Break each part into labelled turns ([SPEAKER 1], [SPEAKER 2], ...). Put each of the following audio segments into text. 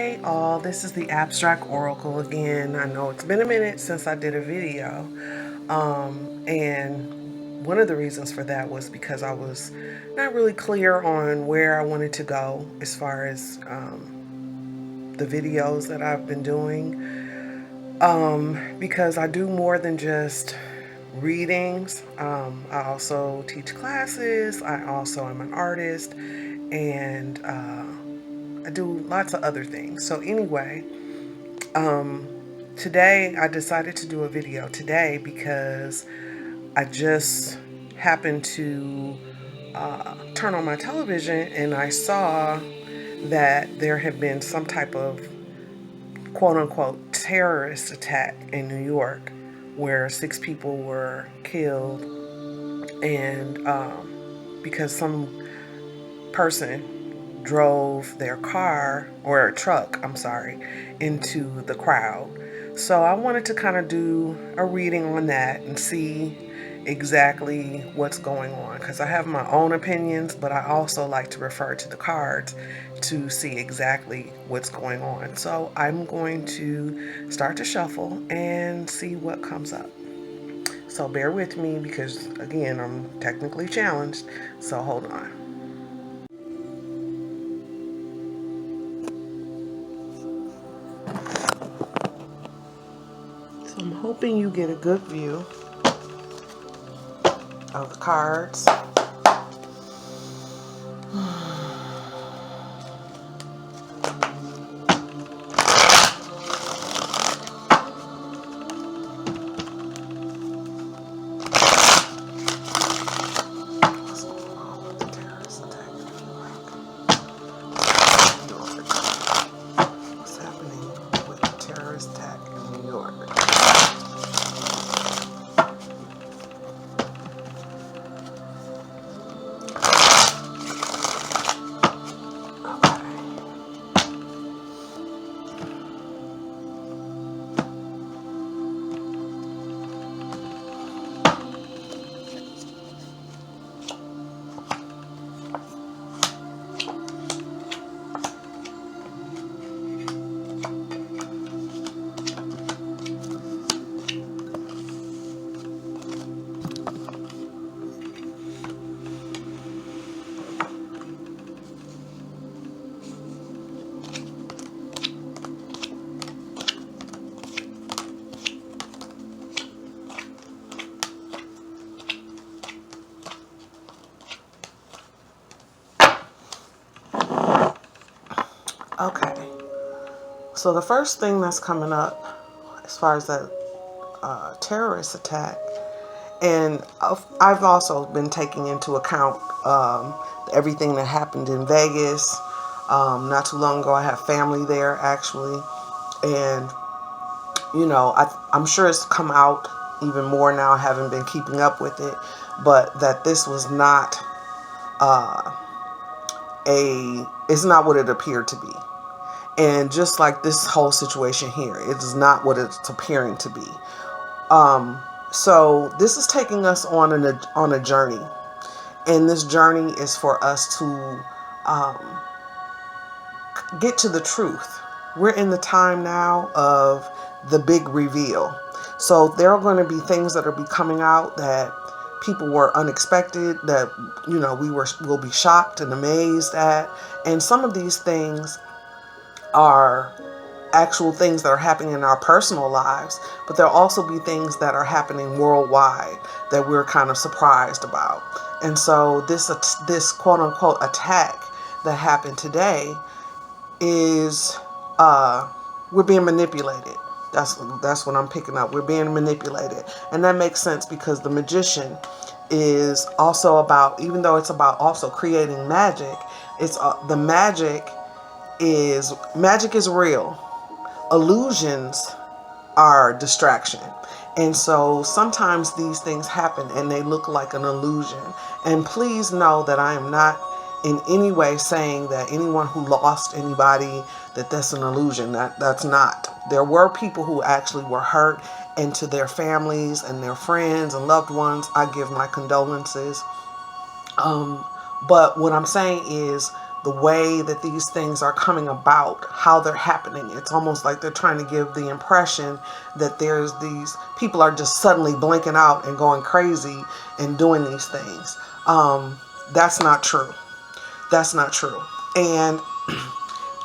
[SPEAKER 1] Hey all, this is the Abstract Oracle again. I know it's been a minute since I did a video. And one of the reasons for that was because I was not really clear on where I wanted to go as far as the videos that I've been doing. Because I do more than just readings. I also teach classes. I also am an artist, and I do lots of other things. So anyway, today I decided to do a video today because I just happened to turn on my television and I saw that there had been some type of quote unquote terrorist attack in New York where 6 people were killed, and because some person drove their car or a truck, I'm sorry, into the crowd. So I wanted to kind of do a reading on that and see exactly what's going on, because I have my own opinions, but I also like to refer to the cards to see exactly what's going on. So I'm going to start to shuffle and see what comes up. So bear with me because, again, I'm technically challenged. So hold on. So I'm hoping you get a good view of the cards. What's going on with the terrorist attack in New York? What's happening with the terrorist attack in New York? Okay, so the first thing that's coming up as far as that terrorist attack, and I've also been taking into account everything that happened in Vegas. Not too long ago, I have family there actually, and I'm sure it's come out even more now. I haven't been keeping up with it, but that this was not uh, it's not what it appeared to be. And just like this whole situation here, it is not what it's appearing to be. So this is taking us on a journey, and this journey is for us to um, get to the truth. We're in the time now of the big reveal. So there are going to be things that are be coming out that people were unexpected, that will be shocked and amazed at, and some of these things are actual things that are happening in our personal lives, but there'll also be things that are happening worldwide that we're kind of surprised about. And so this quote unquote attack that happened today is we're being manipulated. That's what I'm picking up. We're being manipulated, and that makes sense because the magician is also about, even though it's about also creating magic, it's the magic is real. Illusions are distraction. And so sometimes these things happen and they look like an illusion. And please know that I am not in any way saying that anyone who lost anybody, that that's an illusion. That's not. There were people who actually were hurt, and to their families and their friends and loved ones, I give my condolences. But what I'm saying is the way that these things are coming about, how they're happening. It's almost like they're trying to give the impression that there's these people are just suddenly blinking out and going crazy and doing these things. That's not true. That's not true. And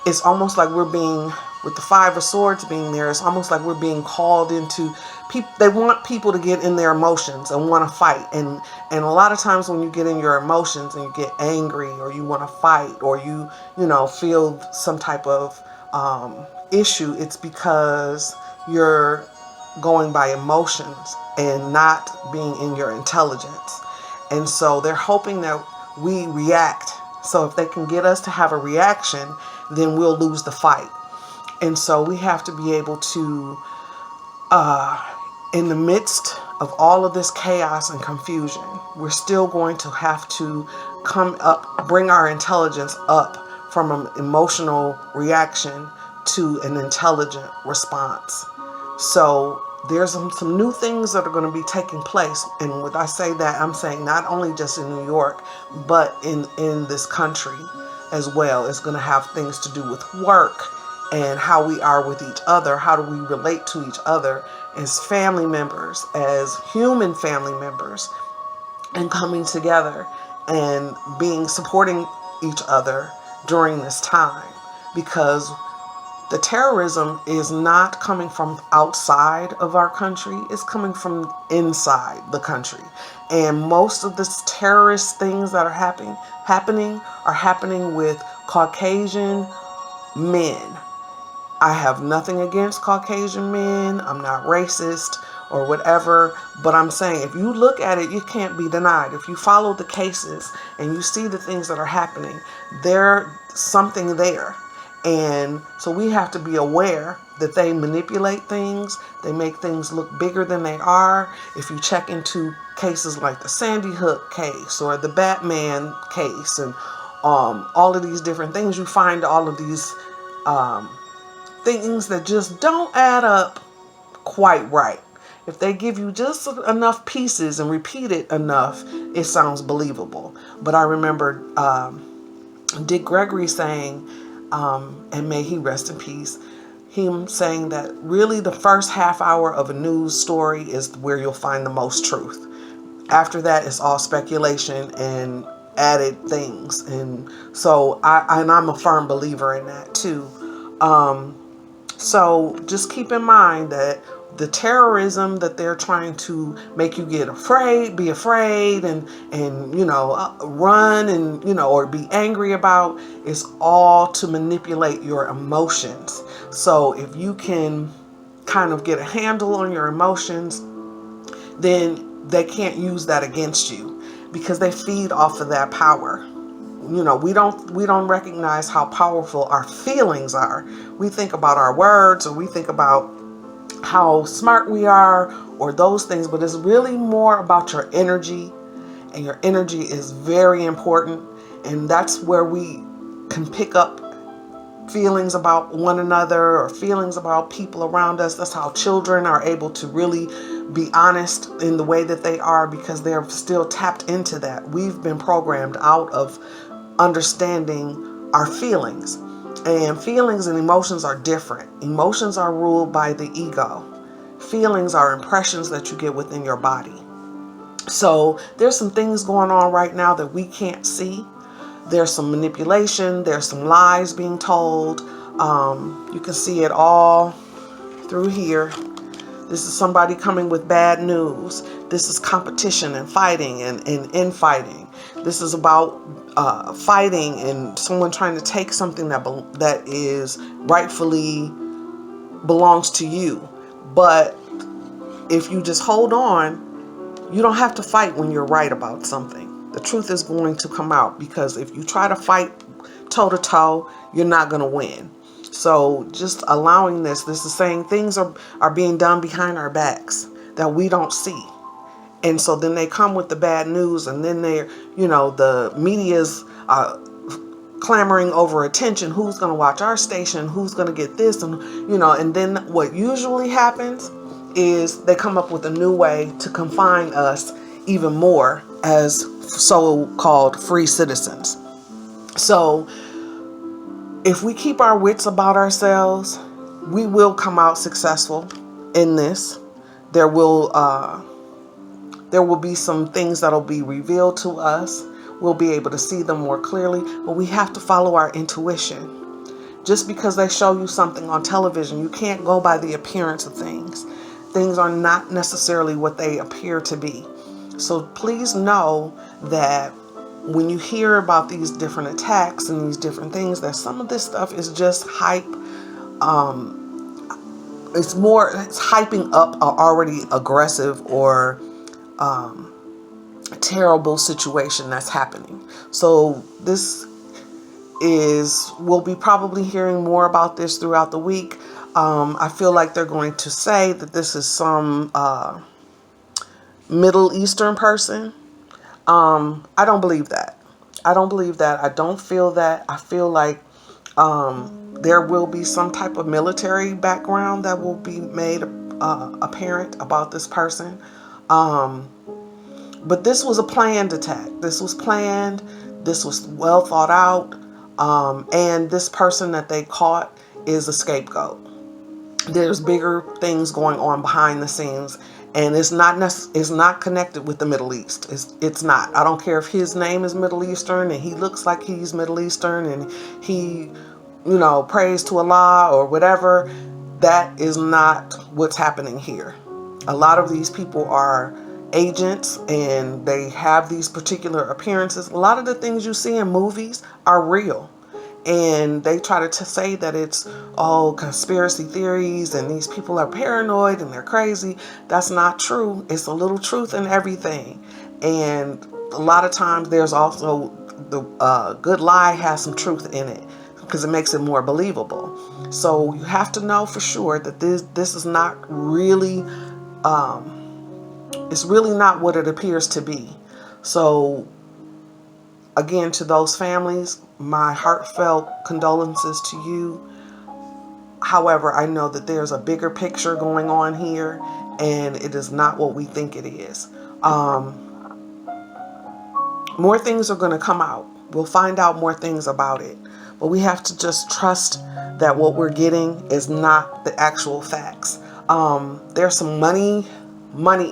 [SPEAKER 1] it's almost like we're being, with the Five of Swords being there, it's almost like we're being called into people. They want people to get in their emotions and want to fight. And a lot of times when you get in your emotions and you get angry or you want to fight or you feel some type of issue, it's because you're going by emotions and not being in your intelligence. And so they're hoping that we react. So if they can get us to have a reaction, then we'll lose the fight. And so we have to be able to, in the midst of all of this chaos and confusion, we're still going to have to come up, bring our intelligence up from an emotional reaction to an intelligent response. So there's some new things that are going to be taking place. And when I say that, I'm saying not only just in New York, but in this country as well. It's going to have things to do with work and how we are with each other. How do we relate to each other as family members, as human family members, and coming together and supporting each other during this time. Because the terrorism is not coming from outside of our country. It's coming from inside the country. And most of the terrorist things that are happening with Caucasian men. I have nothing against Caucasian men. I'm not racist or whatever. But I'm saying if you look at it, you can't be denied. If you follow the cases and you see the things that are happening, there's something there. And so we have to be aware that they manipulate things. They make things look bigger than they are. If you check into cases like the Sandy Hook case or the Batman case and all of these different things, you find all of these things that just don't add up quite right. If they give you just enough pieces and repeat it enough, it sounds believable. But I remember Dick Gregory saying, and may he rest in peace, him saying that really the first half hour of a news story is where you'll find the most truth. After that, it's all speculation and added things. And so I'm a firm believer in that too. So just keep in mind that the terrorism that they're trying to make you get afraid, be afraid and run and, or be angry about is all to manipulate your emotions. So if you can kind of get a handle on your emotions, then they can't use that against you because they feed off of that power. We don't recognize how powerful our feelings are. We think about our words or we think about how smart we are or those things, but it's really more about your energy, and your energy is very important. And that's where we can pick up feelings about one another or feelings about people around us. That's how children are able to really be honest in the way that they are, because they're still tapped into that. We've been programmed out of understanding our feelings. And feelings and emotions are different. Emotions are ruled by the ego. Feelings are impressions that you get within your body. So there's some things going on right now that we can't see. There's some manipulation. There's some lies being told. You can see it all through here. This is somebody coming with bad news. This is competition and fighting and infighting. This is about fighting and someone trying to take something that is rightfully belongs to you. But if you just hold on, you don't have to fight when you're right about something. The truth is going to come out, because if you try to fight toe to toe, you're not going to win. So just allowing this is saying things are being done behind our backs that we don't see. And so then they come with the bad news, and then the media's clamoring over attention. Who's going to watch our station? Who's going to get this? And then what usually happens is they come up with a new way to confine us even more as so-called free citizens. So if we keep our wits about ourselves, we will come out successful in this. There will be some things that'll be revealed to us. We'll be able to see them more clearly, but we have to follow our intuition. Just because they show you something on television, you can't go by the appearance of things. Things are not necessarily what they appear to be. So please know that when you hear about these different attacks and these different things, that some of this stuff is just hype. It's hyping up an already aggressive or terrible situation that's happening. So we'll be probably hearing more about this throughout the week. I feel like they're going to say that this is some Middle Eastern person. I don't believe that. I don't believe that. I don't feel that. I feel like there will be some type of military background that will be made apparent about this person. But this was a planned attack. This was planned. This was well thought out. And this person that they caught is a scapegoat. There's bigger things going on behind the scenes, and it's not connected with the Middle East. It's not. I don't care if his name is Middle Eastern and he looks like he's Middle Eastern and he, prays to Allah or whatever. That is not what's happening here. A lot of these people are agents and they have these particular appearances. A lot of the things you see in movies are real. And they try to say that it's all conspiracy theories and these people are paranoid and they're crazy. That's not true. It's a little truth in everything. And a lot of times there's also the good lie has some truth in it because it makes it more believable. So you have to know for sure that this is not really, it's really not what it appears to be. So again, to those families, my heartfelt condolences to you. However, I know that there's a bigger picture going on here, and it is not what we think it is. More things are going to come out. We'll find out more things about it. But we have to just trust that what we're getting is not the actual facts. There's some money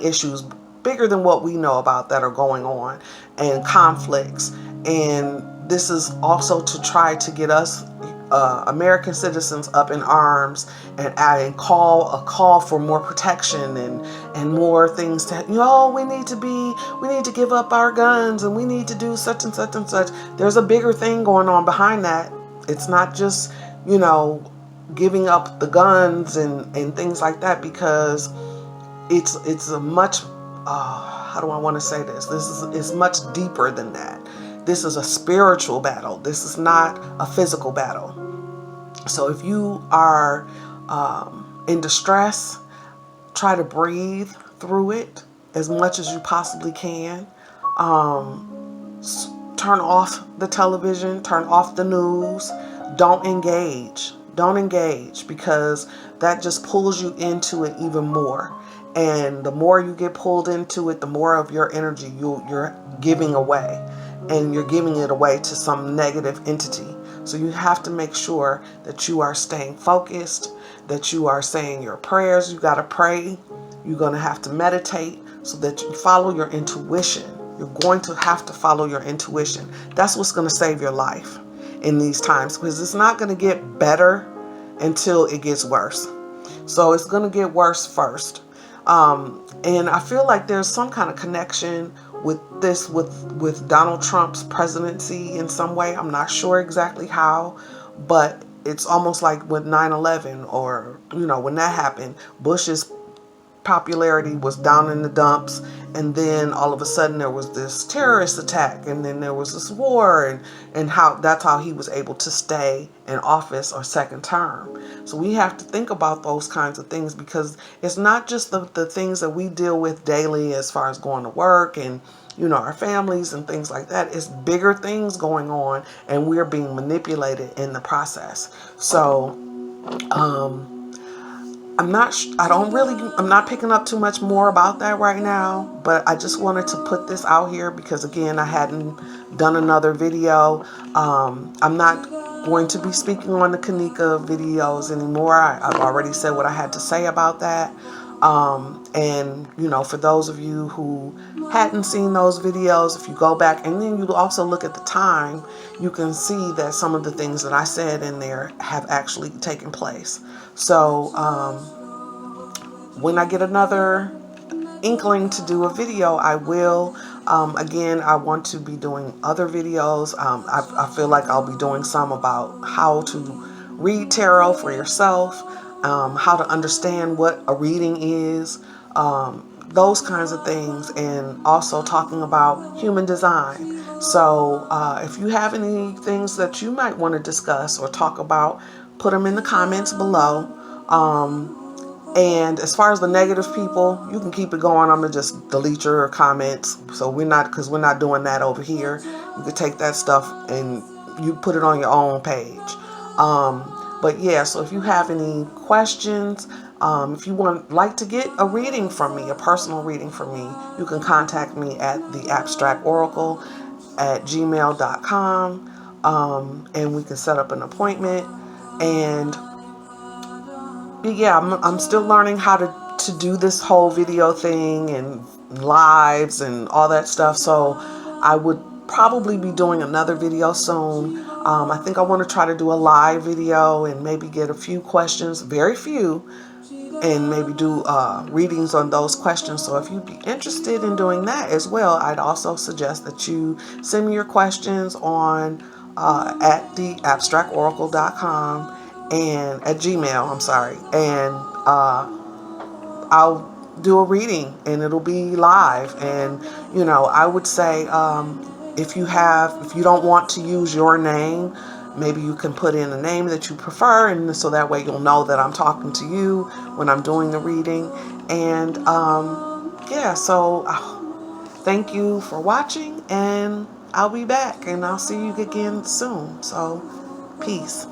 [SPEAKER 1] issues bigger than what we know about that are going on, and conflicts. And this is also to try to get us American citizens up in arms and call for more protection and more things to, we need to give up our guns and we need to do such and such and such. There's a bigger thing going on behind that. It's not just, giving up the guns and things like that, because it's a much, how do I want to say this? It's much deeper than that. This is a spiritual battle. This is not a physical battle. So if you are in distress, try to breathe through it as much as you possibly can. Turn off the television, turn off the news. Don't engage, because that just pulls you into it even more. And the more you get pulled into it, the more of your energy you're giving away. And you're giving it away to some negative entity. So you have to make sure that you are staying focused, that you are saying your prayers. You got to pray. You're going to have to meditate so that you follow your intuition. You're going to have to follow your intuition. That's what's going to save your life in these times, because it's not going to get better until it gets worse. So it's going to get worse first. And I feel like there's some kind of connection with this, with Donald Trump's presidency in some way. I'm not sure exactly how, but it's almost like with 9/11 or, when that happened, Bush's popularity was down in the dumps. And then all of a sudden there was this terrorist attack, and then there was this war, and that's how he was able to stay in office or second term. So we have to think about those kinds of things, because it's not just the things that we deal with daily as far as going to work and, our families and things like that. It's bigger things going on, and we're being manipulated in the process. So, I'm not picking up too much more about that right now, but I just wanted to put this out here because, again, I hadn't done another video. I'm not going to be speaking on the Kanika videos anymore. I've already said what I had to say about that. And, you know, for those of you who hadn't seen those videos, if you go back and then you also look at the time, you can see that some of the things that I said in there have actually taken place. So when I get another inkling to do a video, I will. Again, I want to be doing other videos. I feel like I'll be doing some about how to read tarot for yourself, how to understand what a reading is, those kinds of things, and also talking about human design. So if you have any things that you might want to discuss or talk about, put them in the comments below. And as far as the negative people, you can keep it going. I'm gonna just delete your comments. So because we're not doing that over here. You can take that stuff and you put it on your own page. But yeah, so if you have any questions, if you like to get a reading from me, a personal reading from me, you can contact me at theabstractoracle@gmail.com, and we can set up an appointment. And yeah, I'm still learning how to do this whole video thing and lives and all that stuff. So I would probably be doing another video soon. I think I want to try to do a live video and maybe get a few questions, very few, and maybe do readings on those questions. So if you'd be interested in doing that as well, I'd also suggest that you send me your questions on at theabstractoracle.com and at Gmail, I'm sorry, and I'll do a reading and it'll be live. And you know, I would say if you don't want to use your name, maybe you can put in a name that you prefer, and so that way you'll know that I'm talking to you when I'm doing the reading. And yeah, so thank you for watching, and I'll be back and I'll see you again soon. So peace.